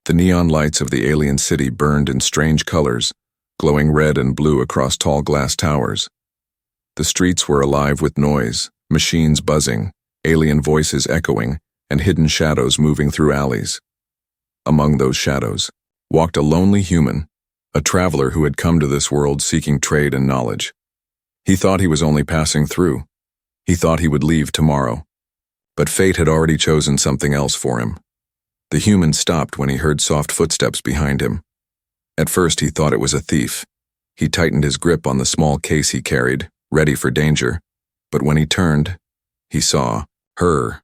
The neon lights of the alien city burned in strange colors, glowing red and blue across tall glass towers. The streets were alive with noise, machines buzzing, alien voices echoing, and hidden shadows moving through alleys. Among those shadows walked a lonely human, a traveler who had come to this world seeking trade and knowledge. He thought he was only passing through. He thought he would leave tomorrow. But fate had already chosen something else for him. The human stopped when he heard soft footsteps behind him. At first he thought it was a thief. He tightened his grip on the small case he carried, ready for danger. But when he turned, he saw her.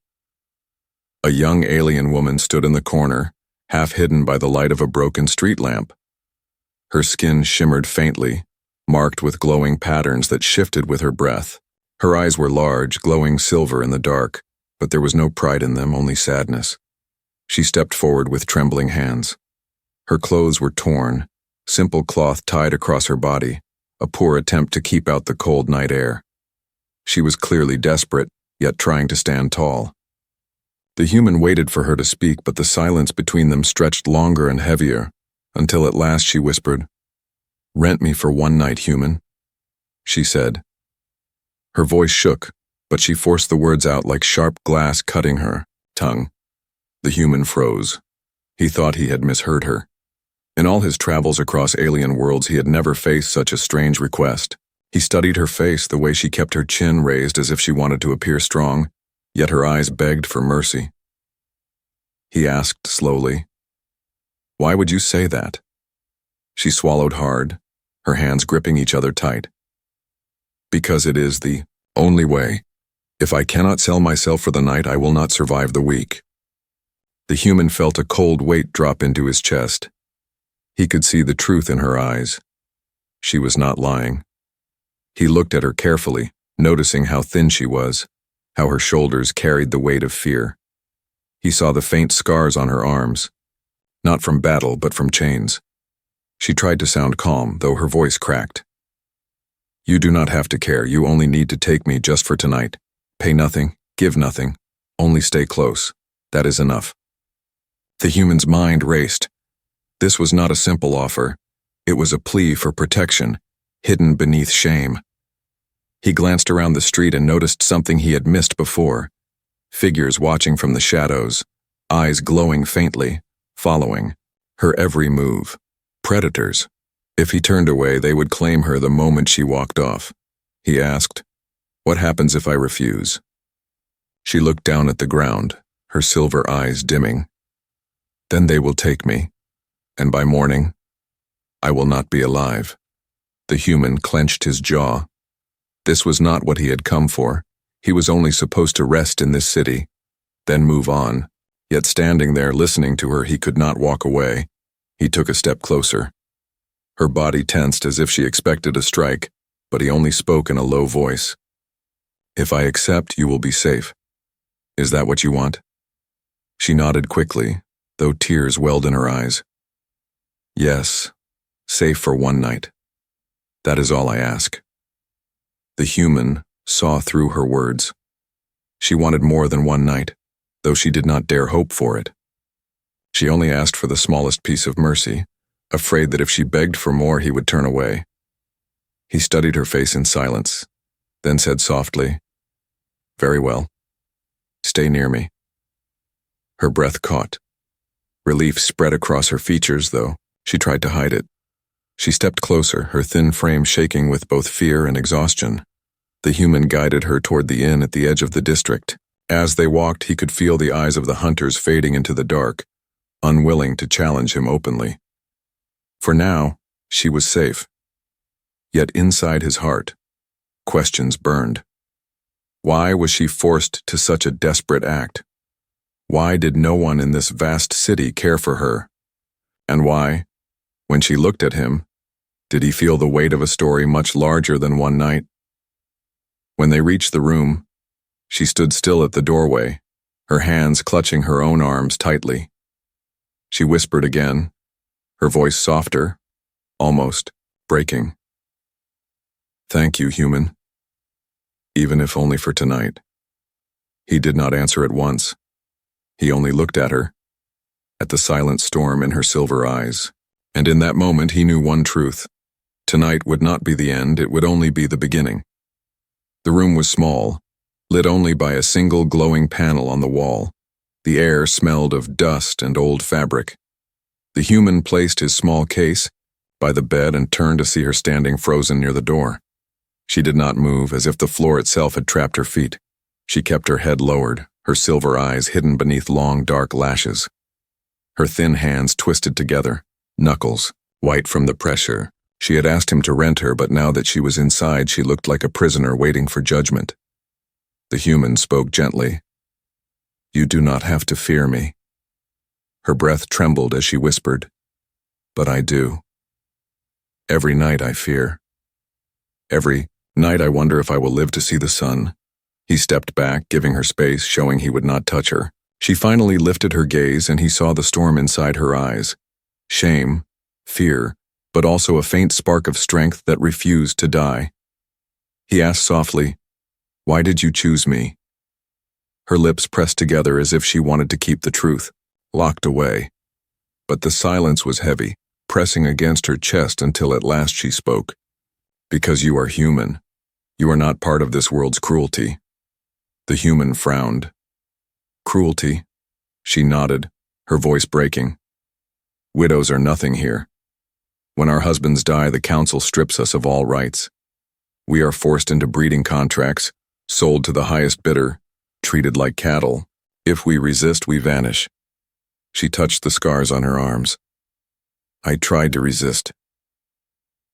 A young alien woman stood in the corner, half hidden by the light of a broken street lamp. Her skin shimmered faintly, marked with glowing patterns that shifted with her breath. Her eyes were large, glowing silver in the dark, but there was no pride in them, only sadness. She stepped forward with trembling hands. Her clothes were torn, simple cloth tied across her body, a poor attempt to keep out the cold night air. She was clearly desperate, yet trying to stand tall. The human waited for her to speak, but the silence between them stretched longer and heavier, until at last she whispered, "Rent me for one night, human," she said. Her voice shook, but she forced the words out like sharp glass cutting her tongue. The human froze. He thought he had misheard her. In all his travels across alien worlds, he had never faced such a strange request. He studied her face, the way she kept her chin raised as if she wanted to appear strong, yet her eyes begged for mercy. He asked slowly, "Why would you say that?" She swallowed hard, her hands gripping each other tight. "Because it is the only way. If I cannot sell myself for the night, I will not survive the week." The human felt a cold weight drop into his chest. He could see the truth in her eyes. She was not lying. He looked at her carefully, noticing how thin she was, how her shoulders carried the weight of fear. He saw the faint scars on her arms, not from battle but from chains. She tried to sound calm, though her voice cracked. "You do not have to care. You only need to take me just for tonight. Pay nothing, give nothing, only stay close. That is enough." The human's mind raced. This was not a simple offer. It was a plea for protection, hidden beneath shame. He glanced around the street and noticed something he had missed before. Figures watching from the shadows, eyes glowing faintly, following her every move. Predators. If he turned away, they would claim her the moment she walked off. He asked, "What happens if I refuse?" She looked down at the ground, her silver eyes dimming. "Then they will take me, and by morning, I will not be alive." The human clenched his jaw. This was not what he had come for. He was only supposed to rest in this city, then move on. Yet standing there listening to her, he could not walk away. He took a step closer. Her body tensed as if she expected a strike, but he only spoke in a low voice. "If I accept, you will be safe. Is that what you want?" She nodded quickly, though tears welled in her eyes. "Yes, safe for one night. That is all I ask." The human saw through her words. She wanted more than one night, though she did not dare hope for it. She only asked for the smallest piece of mercy, afraid that if she begged for more, he would turn away. He studied her face in silence, then said softly, "Very well. Stay near me." Her breath caught. Relief spread across her features, though she tried to hide it. She stepped closer, her thin frame shaking with both fear and exhaustion. The human guided her toward the inn at the edge of the district. As they walked, he could feel the eyes of the hunters fading into the dark, unwilling to challenge him openly. For now, she was safe. Yet inside his heart, questions burned. Why was she forced to such a desperate act? Why did no one in this vast city care for her? And why, when she looked at him, did he feel the weight of a story much larger than one night? When they reached the room, she stood still at the doorway, her hands clutching her own arms tightly. She whispered again, her voice softer, almost breaking. "Thank you, human. Even if only for tonight." He did not answer at once. He only looked at her. at the silent storm in her silver eyes. And in that moment he knew one truth. Tonight would not be the end, it would only be the beginning. The room was small, lit only by a single glowing panel on the wall. The air smelled of dust and old fabric. The human placed his small case by the bed and turned to see her standing frozen near the door. She did not move, as if the floor itself had trapped her feet. She kept her head lowered, her silver eyes hidden beneath long, dark lashes. Her thin hands twisted together, knuckles, white from the pressure. She had asked him to rent her, but now that she was inside, she looked like a prisoner waiting for judgment. The human spoke gently. "You do not have to fear me." Her breath trembled as she whispered, "But I do. Every night I fear. Every night I wonder if I will live to see the sun." He stepped back, giving her space, showing he would not touch her. She finally lifted her gaze, and he saw the storm inside her eyes. Shame, fear, but also a faint spark of strength that refused to die. He asked softly, "Why did you choose me?" Her lips pressed together as if she wanted to keep the truth locked away. But the silence was heavy, pressing against her chest until at last she spoke. "Because you are human. You are not part of this world's cruelty." The human frowned. "Cruelty?" She nodded, her voice breaking. "Widows are nothing here. When our husbands die, the council strips us of all rights. We are forced into breeding contracts, sold to the highest bidder, treated like cattle. If we resist, we vanish." She touched the scars on her arms. "I tried to resist."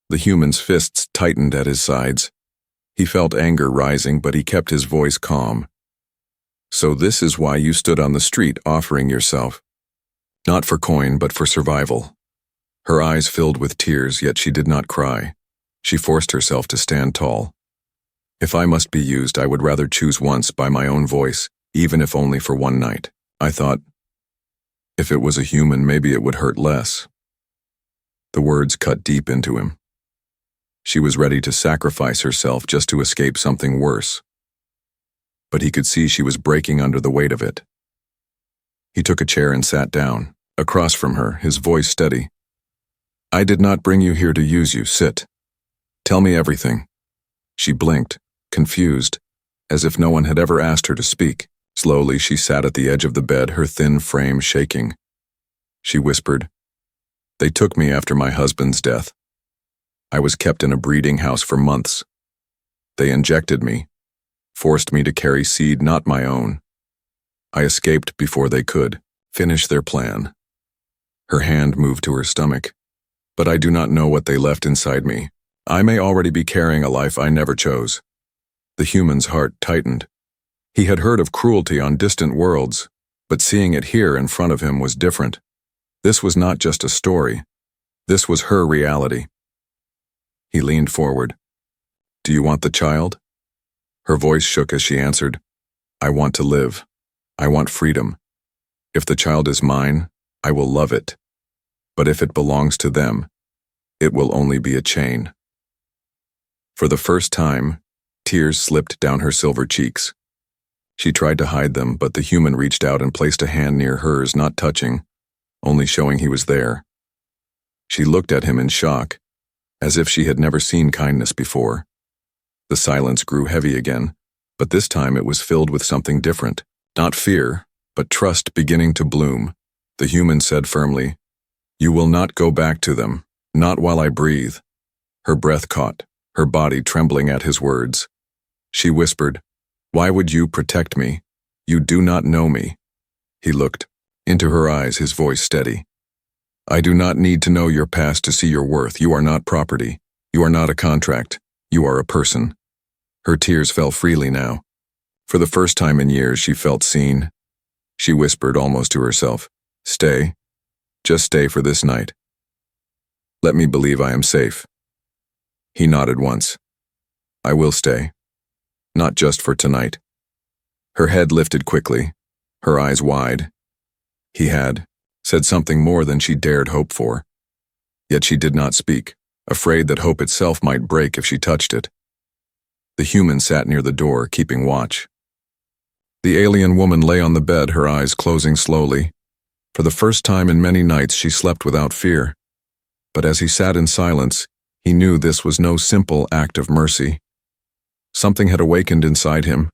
The human's fists tightened at his sides. He felt anger rising, but he kept his voice calm. "So this is why you stood on the street offering yourself. Not for coin, but for survival." Her eyes filled with tears, yet she did not cry. She forced herself to stand tall. "If I must be used, I would rather choose once by my own voice, even if only for one night." I thought, if it was a human, maybe it would hurt less. The words cut deep into him. She was ready to sacrifice herself just to escape something worse. But he could see she was breaking under the weight of it. He took a chair and sat down, across from her, his voice steady. "I did not bring you here to use you. Sit. Tell me everything." She blinked, confused, as if no one had ever asked her to speak. Slowly, she sat at the edge of the bed, her thin frame shaking. She whispered, "They took me after my husband's death. I was kept in a breeding house for months. They injected me, forced me to carry seed not my own. I escaped before they could finish their plan." Her hand moved to her stomach. "But I do not know what they left inside me. I may already be carrying a life I never chose." The human's heart tightened. He had heard of cruelty on distant worlds, but seeing it here in front of him was different. This was not just a story. This was her reality. He leaned forward. "Do you want the child?" Her voice shook as she answered, "I want to live. I want freedom. If the child is mine, I will love it. But if it belongs to them, it will only be a chain." For the first time, tears slipped down her silver cheeks. She tried to hide them, but the human reached out and placed a hand near hers, not touching, only showing he was there. She looked at him in shock, as if she had never seen kindness before. The silence grew heavy again, but this time it was filled with something different. Not fear, but trust beginning to bloom. The human said firmly, "You will not go back to them, not while I breathe." Her breath caught, her body trembling at his words. She whispered, "Why would you protect me? You do not know me." He looked into her eyes, his voice steady. "I do not need to know your past to see your worth. You are not property. You are not a contract. You are a person." Her tears fell freely now. For the first time in years, she felt seen. She whispered almost to herself, "Stay. Just stay for this night. Let me believe I am safe." He nodded once. "I will stay. Not just for tonight." Her head lifted quickly, her eyes wide. He had said something more than she dared hope for. Yet she did not speak, afraid that hope itself might break if she touched it. The human sat near the door, keeping watch. The alien woman lay on the bed, her eyes closing slowly. For the first time in many nights she slept without fear. But as he sat in silence, he knew this was no simple act of mercy. Something had awakened inside him,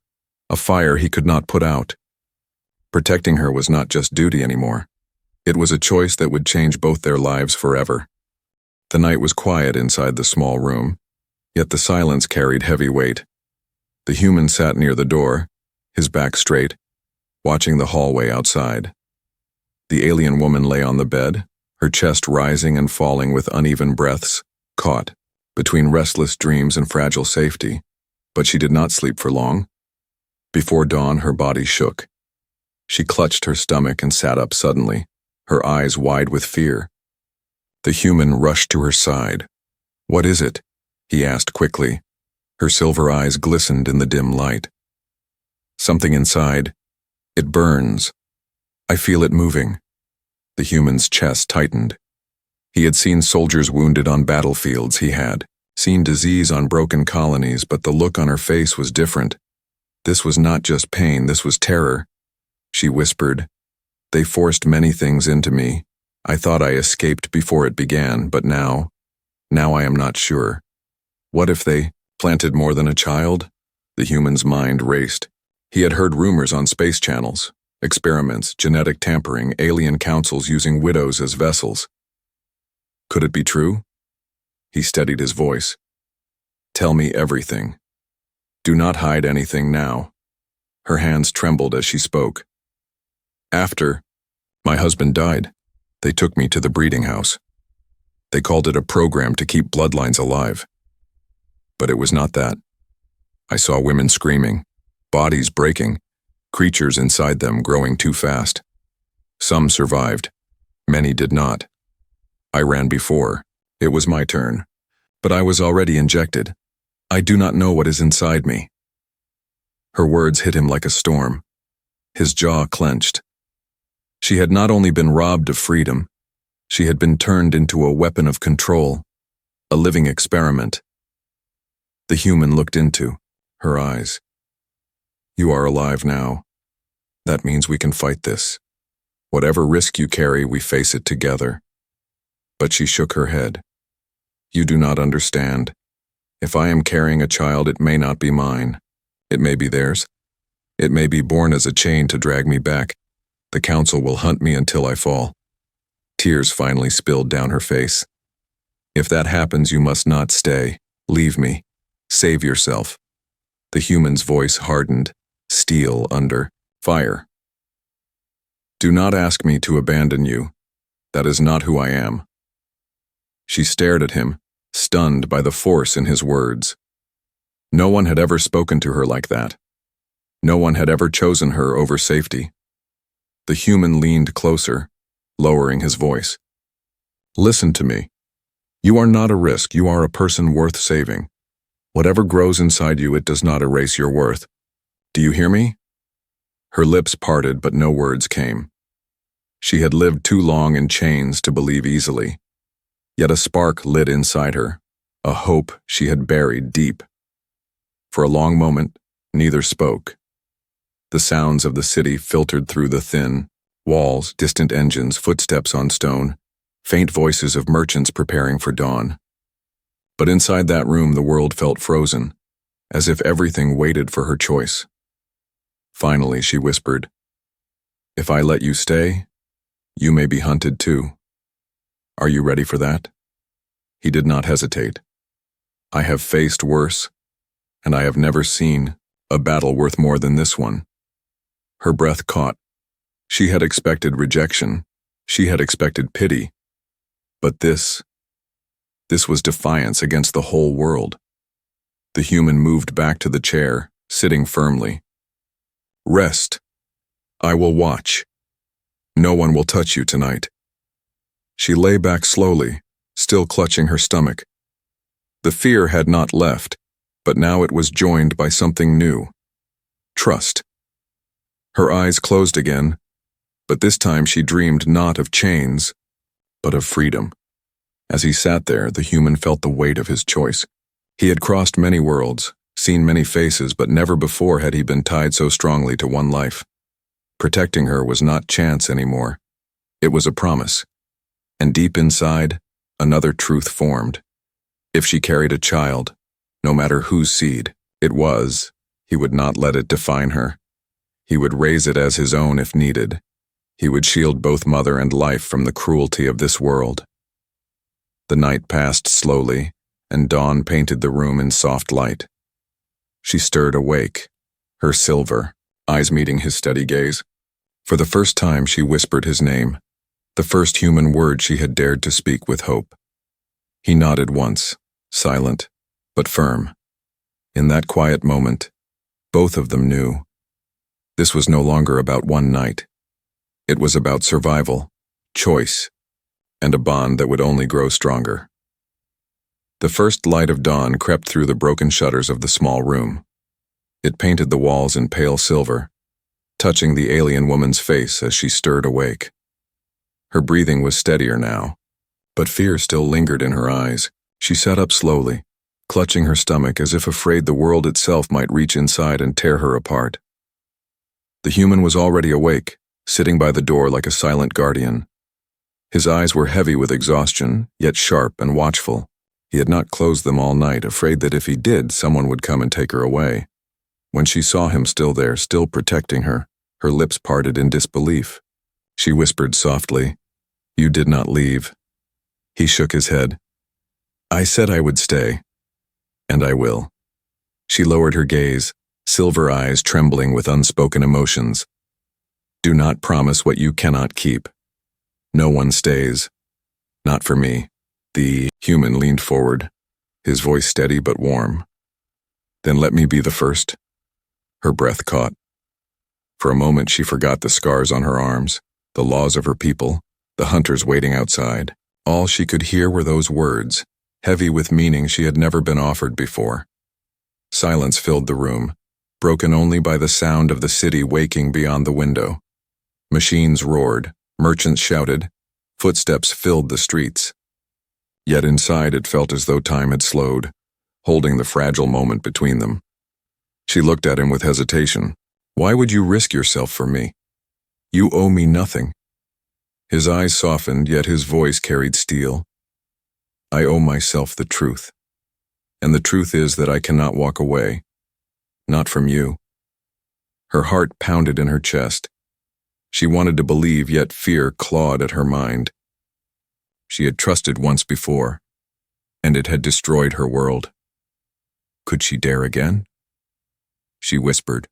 a fire he could not put out. Protecting her was not just duty anymore. It was a choice that would change both their lives forever. The night was quiet inside the small room, yet the silence carried heavy weight. The human sat near the door, his back straight, watching the hallway outside. The alien woman lay on the bed, her chest rising and falling with uneven breaths, caught between restless dreams and fragile safety. But she did not sleep for long. Before dawn, her body shook. She clutched her stomach and sat up suddenly, her eyes wide with fear. The human rushed to her side. "What is it?" he asked quickly. Her silver eyes glistened in the dim light. "Something inside. It burns. I feel it moving." The human's chest tightened. He had seen soldiers wounded on battlefields, he had seen disease on broken colonies, but the look on her face was different. This was not just pain, this was terror. She whispered, "They forced many things into me. I thought I escaped before it began, but now I am not sure. What if they planted more than a child?" The human's mind raced. He had heard rumors on space channels, experiments, genetic tampering, alien councils using widows as vessels. Could it be true? He steadied his voice. "Tell me everything. Do not hide anything now." Her hands trembled as she spoke. "After my husband died, they took me to the breeding house. They called it a program to keep bloodlines alive. But it was not that. I saw women screaming, bodies breaking, creatures inside them growing too fast. Some survived. Many did not. I ran before. It was my turn. But I was already injected. I do not know what is inside me." Her words hit him like a storm. His jaw clenched. She had not only been robbed of freedom, she had been turned into a weapon of control, a living experiment. The human looked into her eyes. "You are alive now. That means we can fight this. Whatever risk you carry, we face it together." But she shook her head. "You do not understand. If I am carrying a child, it may not be mine. It may be theirs. It may be born as a chain to drag me back. The council will hunt me until I fall." Tears finally spilled down her face. "If that happens, you must not stay. Leave me. Save yourself." The human's voice hardened, steel under fire. "Do not ask me to abandon you. That is not who I am." She stared at him, stunned by the force in his words. No one had ever spoken to her like that. No one had ever chosen her over safety. The human leaned closer, lowering his voice. "Listen to me. You are not a risk, you are a person worth saving. Whatever grows inside you, it does not erase your worth. Do you hear me?" Her lips parted, but no words came. She had lived too long in chains to believe easily. Yet a spark lit inside her, a hope she had buried deep. For a long moment, neither spoke. The sounds of the city filtered through the thin walls, distant engines, footsteps on stone, faint voices of merchants preparing for dawn. But inside that room, the world felt frozen, as if everything waited for her choice. Finally, she whispered, "If I let you stay, you may be hunted too. Are you ready for that?" He did not hesitate. "I have faced worse, and I have never seen a battle worth more than this one." Her breath caught. She had expected rejection. She had expected pity. But this was defiance against the whole world. The human moved back to the chair, sitting firmly. "Rest. I will watch. No one will touch you tonight." She lay back slowly, still clutching her stomach. The fear had not left, but now it was joined by something new. Trust. Her eyes closed again, but this time she dreamed not of chains, but of freedom. As he sat there, the human felt the weight of his choice. He had crossed many worlds, seen many faces, but never before had he been tied so strongly to one life. Protecting her was not chance anymore. It was a promise. And deep inside, another truth formed. If she carried a child, no matter whose seed it was, he would not let it define her. He would raise it as his own if needed. He would shield both mother and life from the cruelty of this world. The night passed slowly, and dawn painted the room in soft light. She stirred awake, her silver eyes meeting his steady gaze. For the first time she whispered his name, the first human word she had dared to speak with hope. He nodded once, silent, but firm. In that quiet moment, both of them knew. This was no longer about one night. It was about survival, choice, and a bond that would only grow stronger. The first light of dawn crept through the broken shutters of the small room. It painted the walls in pale silver, touching the alien woman's face as she stirred awake. Her breathing was steadier now, but fear still lingered in her eyes. She sat up slowly, clutching her stomach as if afraid the world itself might reach inside and tear her apart. The human was already awake, sitting by the door like a silent guardian. His eyes were heavy with exhaustion, yet sharp and watchful. He had not closed them all night, afraid that if he did, someone would come and take her away. When she saw him still there, still protecting her, her lips parted in disbelief. She whispered softly, "You did not leave." He shook his head. "I said I would stay, and I will." She lowered her gaze, silver eyes trembling with unspoken emotions. "Do not promise what you cannot keep. No one stays. Not for me." The human leaned forward, his voice steady but warm. "Then let me be the first." Her breath caught. For a moment she forgot the scars on her arms, the laws of her people, the hunters waiting outside. All she could hear were those words, heavy with meaning she had never been offered before. Silence filled the room, broken only by the sound of the city waking beyond the window. Machines roared, merchants shouted, footsteps filled the streets. Yet inside it felt as though time had slowed, holding the fragile moment between them. She looked at him with hesitation. "Why would you risk yourself for me? You owe me nothing." His eyes softened, yet his voice carried steel. "I owe myself the truth. And the truth is that I cannot walk away. Not from you." Her heart pounded in her chest. She wanted to believe, yet fear clawed at her mind. She had trusted once before, and it had destroyed her world. Could she dare again? She whispered,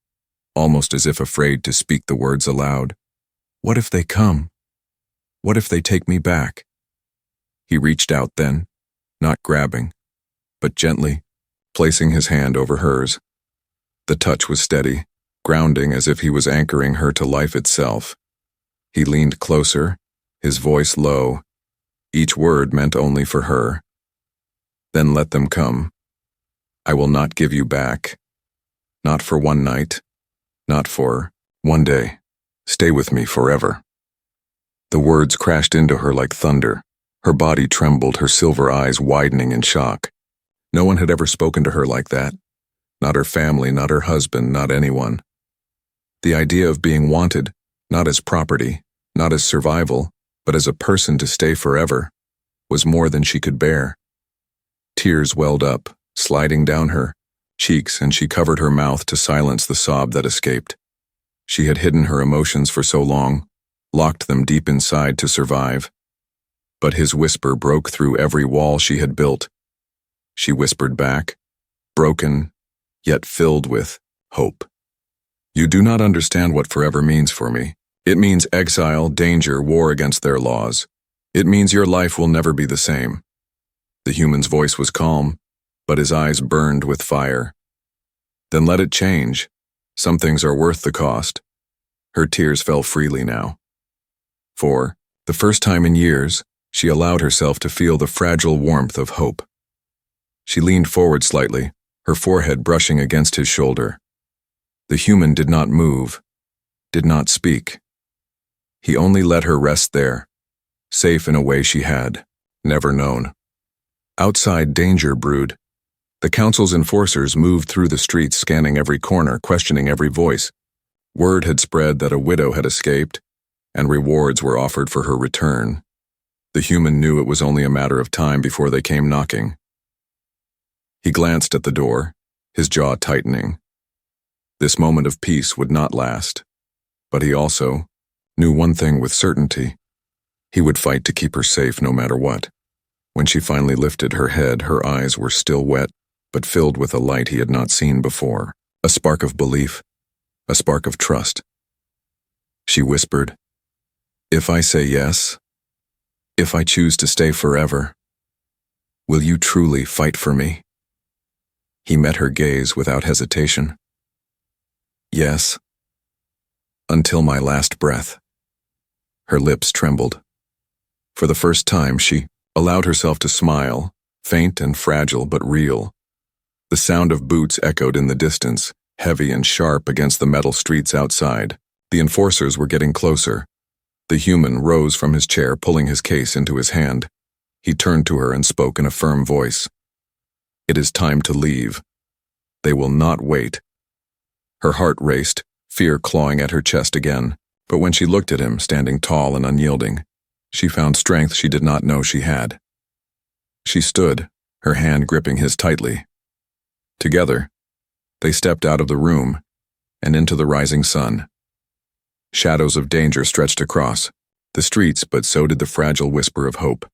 almost as if afraid to speak the words aloud. "What if they come? What if they take me back?" He reached out then, not grabbing, but gently, placing his hand over hers. The touch was steady, grounding as if he was anchoring her to life itself. He leaned closer, his voice low. Each word meant only for her. "Then let them come. I will not give you back. Not for one night. Not for one day. Stay with me forever." The words crashed into her like thunder. Her body trembled, her silver eyes widening in shock. No one had ever spoken to her like that. Not her family, not her husband, not anyone. The idea of being wanted, not as property, not as survival, but as a person to stay forever, was more than she could bear. Tears welled up, sliding down her cheeks, and she covered her mouth to silence the sob that escaped. She had hidden her emotions for so long, locked them deep inside to survive. But his whisper broke through every wall she had built. She whispered back, broken, yet filled with hope. "You do not understand what forever means for me. It means exile, danger, war against their laws. It means your life will never be the same." The human's voice was calm, but his eyes burned with fire. "Then let it change. Some things are worth the cost." Her tears fell freely now. For the first time in years, she allowed herself to feel the fragile warmth of hope. She leaned forward slightly, her forehead brushing against his shoulder. The human did not move, did not speak. He only let her rest there, safe in a way she had never known. Outside, danger brewed. The council's enforcers moved through the streets, scanning every corner, questioning every voice. Word had spread that a widow had escaped, and rewards were offered for her return. The human knew it was only a matter of time before they came knocking. He glanced at the door, his jaw tightening. This moment of peace would not last, but he also knew one thing with certainty. He would fight to keep her safe no matter what. When she finally lifted her head, her eyes were still wet, but filled with a light he had not seen before. A spark of belief, a spark of trust. She whispered, "If I say yes, if I choose to stay forever, will you truly fight for me?" He met her gaze without hesitation. "Yes, until my last breath." Her lips trembled. For the first time, she allowed herself to smile, faint and fragile but real. The sound of boots echoed in the distance, heavy and sharp against the metal streets outside. The enforcers were getting closer. The human rose from his chair, pulling his case into his hand. He turned to her and spoke in a firm voice. "It is time to leave. They will not wait." Her heart raced, fear clawing at her chest again, but when she looked at him, standing tall and unyielding, she found strength she did not know she had. She stood, her hand gripping his tightly. Together, they stepped out of the room and into the rising sun. Shadows of danger stretched across the streets, but so did the fragile whisper of hope.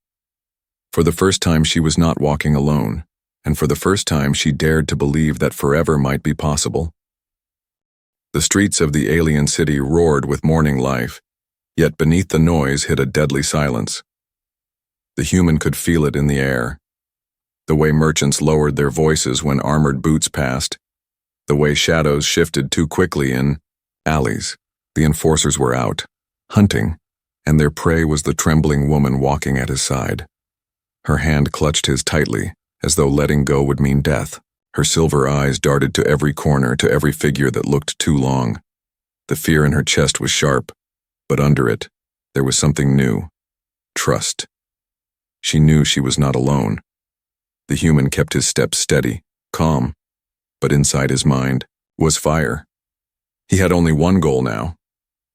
For the first time, she was not walking alone, and for the first time, she dared to believe that forever might be possible. The streets of the alien city roared with morning life, yet beneath the noise hid a deadly silence. The human could feel it in the air. The way merchants lowered their voices when armored boots passed. The way shadows shifted too quickly in alleys. The enforcers were out, hunting, and their prey was the trembling woman walking at his side. Her hand clutched his tightly, as though letting go would mean death. Her silver eyes darted to every corner, to every figure that looked too long. The fear in her chest was sharp, but under it, there was something new. Trust. She knew she was not alone. The human kept his steps steady, calm, but inside his mind was fire. He had only one goal now: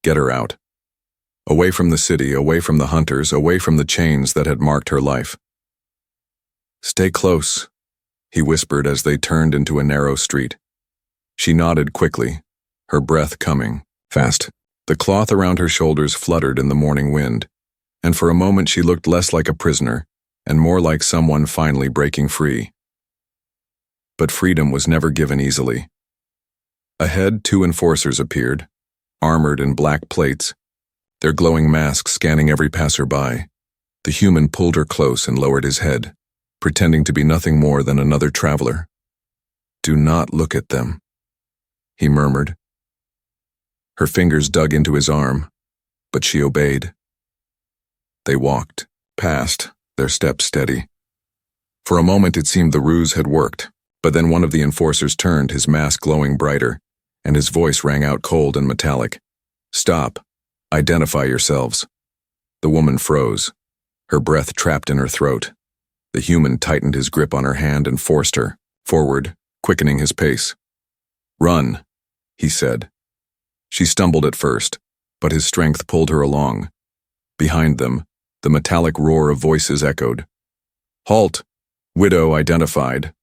get her out. Away from the city, away from the hunters, away from the chains that had marked her life. "Stay close," he whispered as they turned into a narrow street. She nodded quickly, her breath coming fast. The cloth around her shoulders fluttered in the morning wind, and for a moment she looked less like a prisoner and more like someone finally breaking free. But freedom was never given easily. Ahead, 2 enforcers appeared, armored in black plates, their glowing masks scanning every passerby. The human pulled her close and lowered his head, pretending to be nothing more than another traveler. "Do not look at them," he murmured. Her fingers dug into his arm, but she obeyed. They walked, past, their steps steady. For a moment it seemed the ruse had worked, but then one of the enforcers turned, his mask glowing brighter, and his voice rang out cold and metallic. "Stop. Identify yourselves." The woman froze, her breath trapped in her throat. The human tightened his grip on her hand and forced her forward, quickening his pace. "Run," he said. She stumbled at first, but his strength pulled her along. Behind them, the metallic roar of voices echoed. "Halt! Widow identified."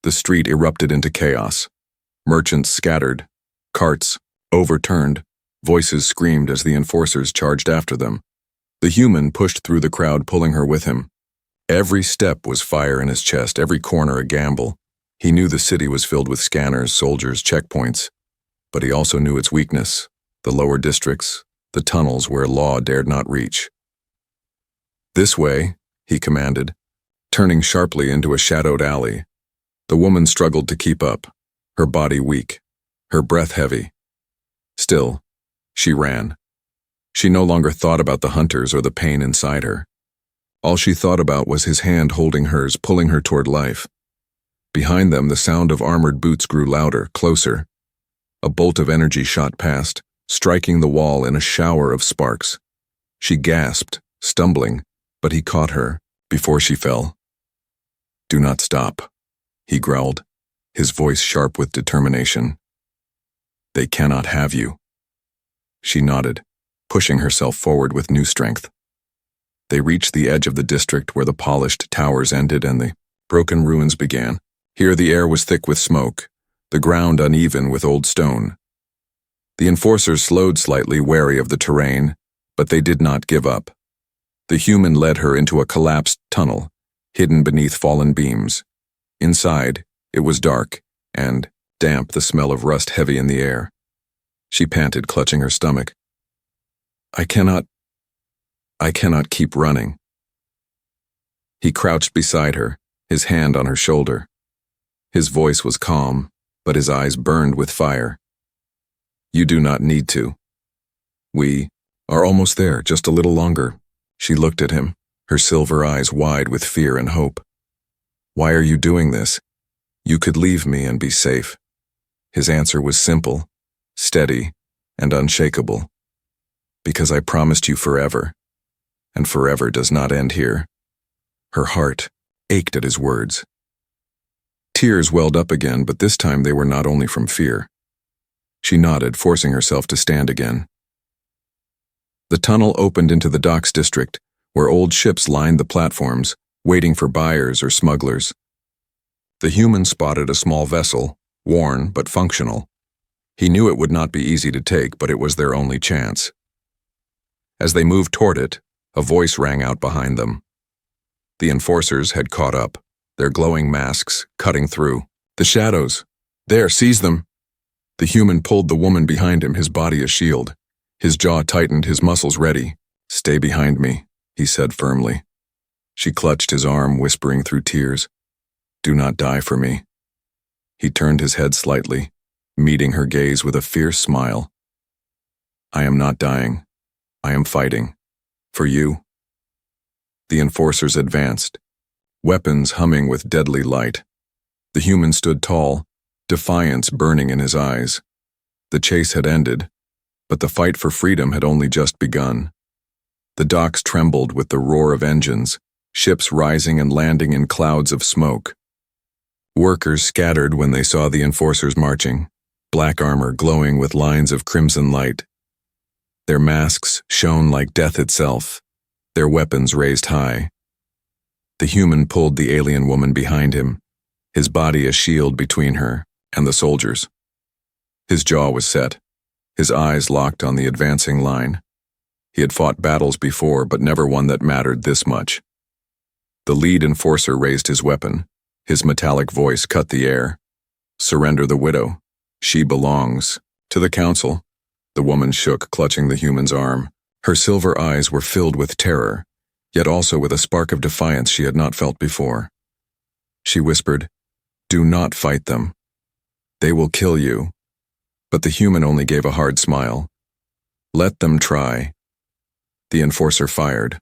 The street erupted into chaos. Merchants scattered, carts overturned, voices screamed as the enforcers charged after them. The human pushed through the crowd, pulling her with him. Every step was fire in his chest, every corner a gamble. He knew the city was filled with scanners, soldiers, checkpoints, but he also knew its weakness, the lower districts, the tunnels where law dared not reach. "This way," he commanded, turning sharply into a shadowed alley. The woman struggled to keep up, her body weak, her breath heavy. Still, she ran. She no longer thought about the hunters or the pain inside her. All she thought about was his hand holding hers, pulling her toward life. Behind them, the sound of armored boots grew louder, closer. A bolt of energy shot past, striking the wall in a shower of sparks. She gasped, stumbling, but he caught her before she fell. "Do not stop," he growled, his voice sharp with determination. "They cannot have you." She nodded. pushing herself forward with new strength. They reached the edge of the district where the polished towers ended and the broken ruins began. Here the air was thick with smoke, the ground uneven with old stone. The enforcers slowed slightly, wary of the terrain, but they did not give up. The human led her into a collapsed tunnel, hidden beneath fallen beams. Inside, it was dark and damp, the smell of rust heavy in the air. She panted, clutching her stomach. I cannot keep running. He crouched beside her, his hand on her shoulder. His voice was calm, but his eyes burned with fire. You do not need to. We are almost there, just a little longer. She looked at him, her silver eyes wide with fear and hope. Why are you doing this? You could leave me and be safe. His answer was simple, steady, and unshakable. Because I promised you forever, and forever does not end here. Her heart ached at his words. Tears welled up again, but this time they were not only from fear. She nodded, forcing herself to stand again. The tunnel opened into the docks district, where old ships lined the platforms, waiting for buyers or smugglers. The human spotted a small vessel, worn but functional. He knew it would not be easy to take, but it was their only chance. As they moved toward it, a voice rang out behind them. The enforcers had caught up, their glowing masks cutting through. The shadows! There, seize them! The human pulled the woman behind him, his body a shield. His jaw tightened, his muscles ready. Stay behind me, he said firmly. She clutched his arm, whispering through tears. Do not die for me. He turned his head slightly, meeting her gaze with a fierce smile. I am not dying. I am fighting. For you. The enforcers advanced, weapons humming with deadly light. The human stood tall, defiance burning in his eyes. The chase had ended, but the fight for freedom had only just begun. The docks trembled with the roar of engines, ships rising and landing in clouds of smoke. Workers scattered when they saw the enforcers marching, black armor glowing with lines of crimson light. Their masks shone like death itself, their weapons raised high. The human pulled the alien woman behind him, his body a shield between her and the soldiers. His jaw was set, his eyes locked on the advancing line. He had fought battles before, but never one that mattered this much. The lead enforcer raised his weapon. His metallic voice cut the air. Surrender the widow. She belongs to the council. The woman shook, clutching the human's arm. Her silver eyes were filled with terror, yet also with a spark of defiance she had not felt before. She whispered, Do not fight them. They will kill you. But the human only gave a hard smile. Let them try. The enforcer fired.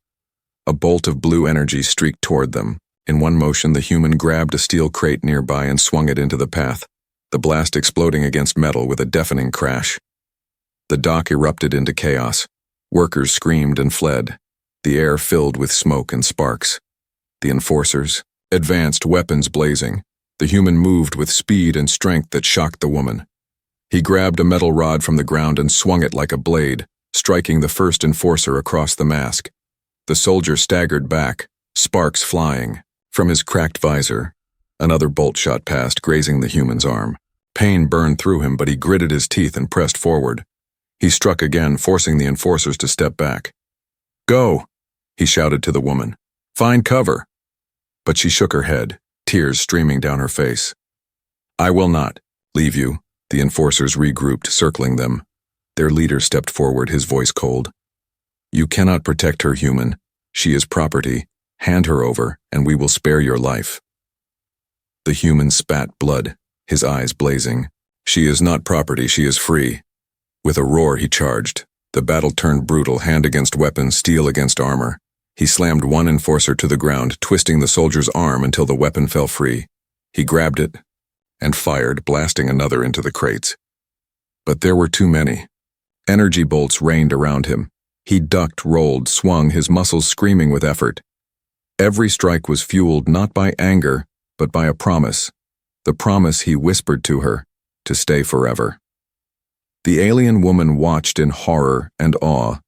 A bolt of blue energy streaked toward them. In one motion, the human grabbed a steel crate nearby and swung it into the path, the blast exploding against metal with a deafening crash. The dock erupted into chaos. Workers screamed and fled, the air filled with smoke and sparks. The enforcers advanced, weapons blazing. The human moved with speed and strength that shocked the woman. He grabbed a metal rod from the ground and swung it like a blade, striking the first enforcer across the mask. The soldier staggered back, sparks flying. From his cracked visor, another bolt shot past, grazing the human's arm. Pain burned through him, but he gritted his teeth and pressed forward. He struck again, forcing the enforcers to step back. Go, he shouted to the woman. Find cover. But she shook her head, tears streaming down her face. I will not leave you. The enforcers regrouped, circling them. Their leader stepped forward, his voice cold. You cannot protect her, human. She is property. Hand her over, and we will spare your life. The human spat blood, his eyes blazing. She is not property, she is free. With a roar, he charged. The battle turned brutal, hand against weapon, steel against armor. He slammed one enforcer to the ground, twisting the soldier's arm until the weapon fell free. He grabbed it and fired, blasting another into the crates. But there were too many. Energy bolts rained around him. He ducked, rolled, swung, his muscles screaming with effort. Every strike was fueled not by anger, but by a promise. The promise he whispered to her, to stay forever. The alien woman watched in horror and awe,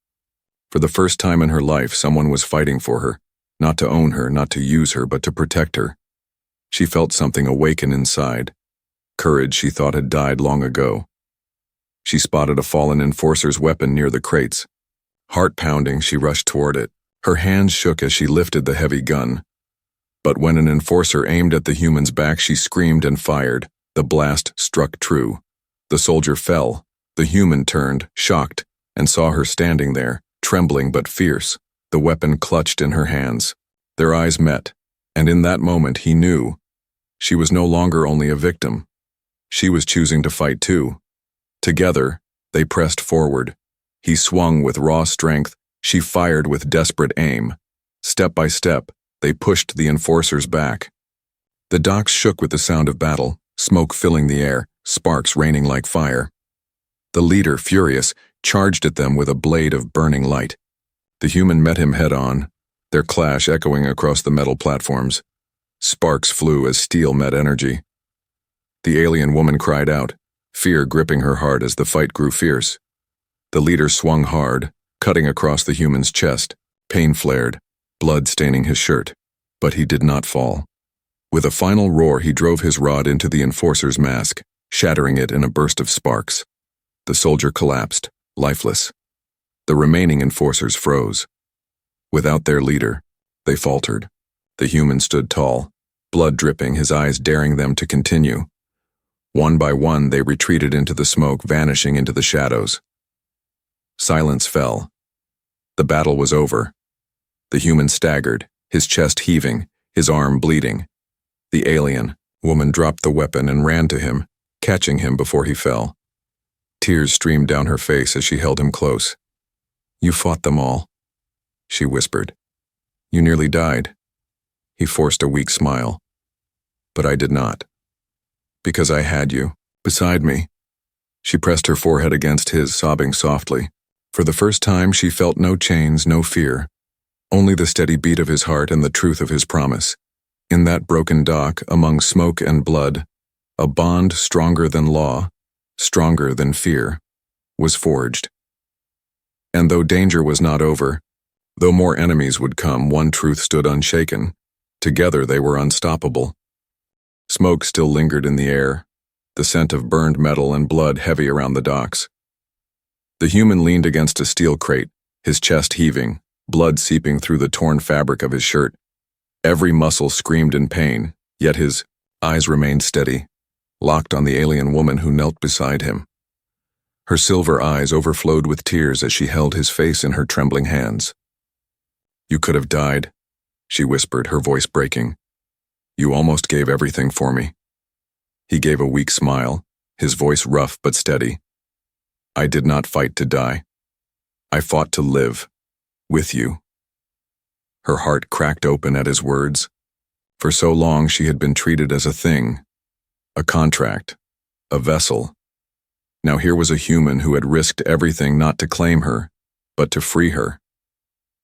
For the first time in her life, someone was fighting for her, not to own her, not to use her, but to protect her. She felt something awaken inside. Courage she thought had died long ago. She spotted a fallen enforcer's weapon near the crates. Heart pounding, she rushed toward it. Her hands shook as she lifted the heavy gun. But when an enforcer aimed at the human's back, she screamed and fired. The blast struck true. The soldier fell. The human turned, shocked, and saw her standing there, trembling but fierce, the weapon clutched in her hands. Their eyes met, and in that moment he knew. She was no longer only a victim. She was choosing to fight too. Together, they pressed forward. He swung with raw strength, she fired with desperate aim. Step by step, they pushed the enforcers back. The docks shook with the sound of battle, smoke filling the air, sparks raining like fire. The leader, furious, charged at them with a blade of burning light. The human met him head-on, their clash echoing across the metal platforms. Sparks flew as steel met energy. The alien woman cried out, fear gripping her heart as the fight grew fierce. The leader swung hard, cutting across the human's chest. Pain flared, blood staining his shirt. But he did not fall. With a final roar, he drove his rod into the enforcer's mask, shattering it in a burst of sparks. The soldier collapsed, lifeless. The remaining enforcers froze. Without their leader, they faltered. The human stood tall, blood dripping, his eyes daring them to continue. One by one, they retreated into the smoke, vanishing into the shadows. Silence fell. The battle was over. The human staggered, his chest heaving, his arm bleeding. The alien woman dropped the weapon and ran to him, catching him before he fell. Tears streamed down her face as she held him close. You fought them all, she whispered. You nearly died. He forced a weak smile. But I did not. Because I had you, beside me. She pressed her forehead against his, sobbing softly. For the first time, she felt no chains, no fear. Only the steady beat of his heart and the truth of his promise. In that broken dock, among smoke and blood, a bond stronger than law, stronger than fear, was forged. And though danger was not over, though more enemies would come, one truth stood unshaken. Together they were unstoppable. Smoke still lingered in the air, the scent of burned metal and blood heavy around the docks. The human leaned against a steel crate, his chest heaving, blood seeping through the torn fabric of his shirt. Every muscle screamed in pain, yet his eyes remained steady, locked on the alien woman who knelt beside him. Her silver eyes overflowed with tears as she held his face in her trembling hands. You could have died, she whispered, her voice breaking. You almost gave everything for me. He gave a weak smile, his voice rough but steady. I did not fight to die. I fought to live, with you. Her heart cracked open at his words. For so long she had been treated as a thing, a contract, a vessel. Now here was a human who had risked everything not to claim her, but to free her.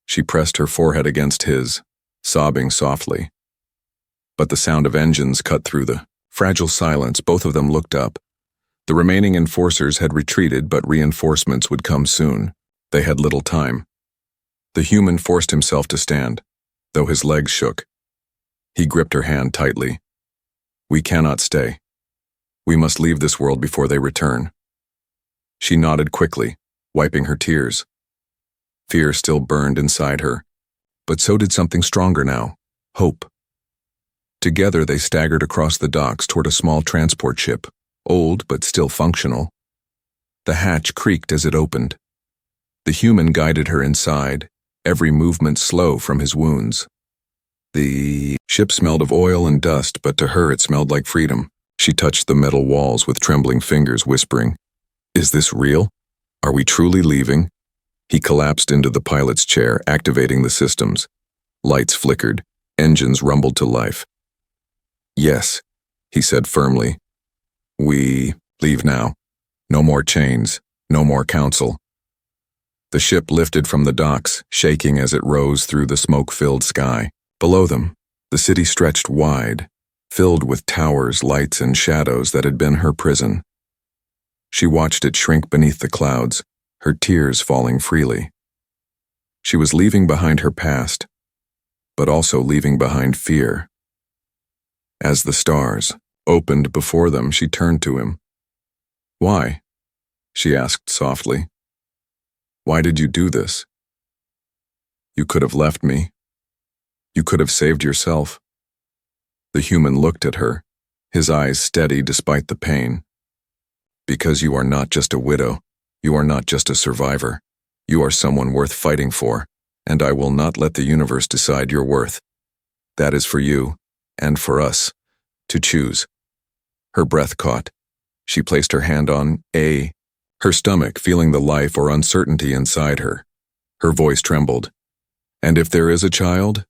She pressed her forehead against his, sobbing softly. But the sound of engines cut through the fragile silence. Both of them looked up. The remaining enforcers had retreated, but reinforcements would come soon. They had little time. The human forced himself to stand, though his legs shook. He gripped her hand tightly. We cannot stay. We must leave this world before they return. She nodded quickly, wiping her tears. Fear still burned inside her, but so did something stronger now, hope. Together they staggered across the docks toward a small transport ship, old but still functional. The hatch creaked as it opened. The human guided her inside, every movement slow from his wounds. The ship smelled of oil and dust, but to her it smelled like freedom. She touched the metal walls with trembling fingers, whispering, Is this real? Are we truly leaving? He collapsed into the pilot's chair, activating the systems. Lights flickered, engines rumbled to life. Yes, he said firmly. We leave now. No more chains, no more council. The ship lifted from the docks, shaking as it rose through the smoke-filled sky. Below them, the city stretched wide, filled with towers, lights, and shadows that had been her prison. She watched it shrink beneath the clouds, her tears falling freely. She was leaving behind her past, but also leaving behind fear. As the stars opened before them, she turned to him. "Why?" she asked softly. "Why did you do this? You could have left me. You could have saved yourself." The human looked at her, his eyes steady despite the pain. "Because you are not just a widow. You are not just a survivor. You are someone worth fighting for, and I will not let the universe decide your worth. That is for you, and for us, to choose." Her breath caught. She placed her hand on her stomach, feeling the life or uncertainty inside her. Her voice trembled. "And if there is a child,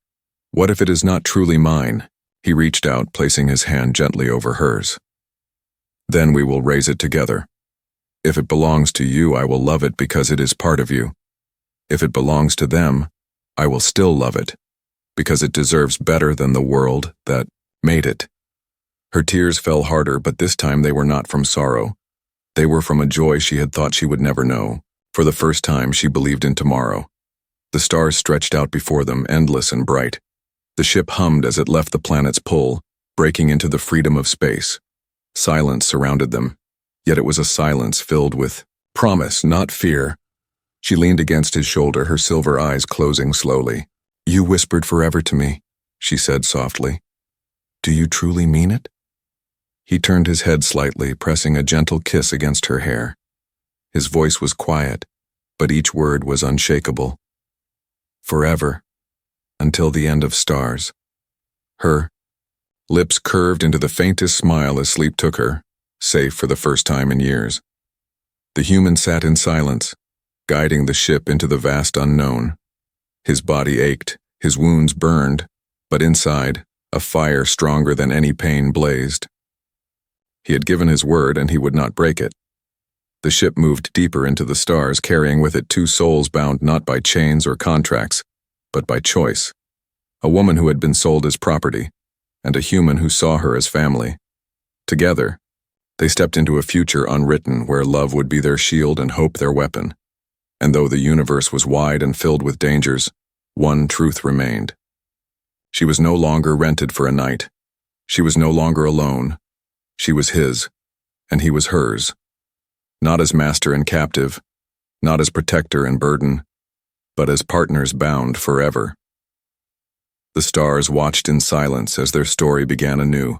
what if it is not truly mine?" He reached out, placing his hand gently over hers. "Then we will raise it together. If it belongs to you, I will love it because it is part of you. If it belongs to them, I will still love it, because it deserves better than the world that made it." Her tears fell harder, but this time they were not from sorrow. They were from a joy she had thought she would never know. For the first time, she believed in tomorrow. The stars stretched out before them, endless and bright. The ship hummed as it left the planet's pull, breaking into the freedom of space. Silence surrounded them, yet it was a silence filled with promise, not fear. She leaned against his shoulder, her silver eyes closing slowly. "You whispered forever to me," she said softly. "Do you truly mean it?" He turned his head slightly, pressing a gentle kiss against her hair. His voice was quiet, but each word was unshakable. "Forever, until the end of stars." Her lips curved into the faintest smile as sleep took her, safe for the first time in years. The human sat in silence, guiding the ship into the vast unknown. His body ached, his wounds burned, but inside, a fire stronger than any pain blazed. He had given his word, and he would not break it. The ship moved deeper into the stars, carrying with it two souls bound not by chains or contracts, but by choice. A woman who had been sold as property, and a human who saw her as family. Together, they stepped into a future unwritten, where love would be their shield and hope their weapon. And though the universe was wide and filled with dangers, one truth remained. She was no longer rented for a night. She was no longer alone. She was his, and he was hers. Not as master and captive, not as protector and burden, but as partners bound forever. The stars watched in silence as their story began anew.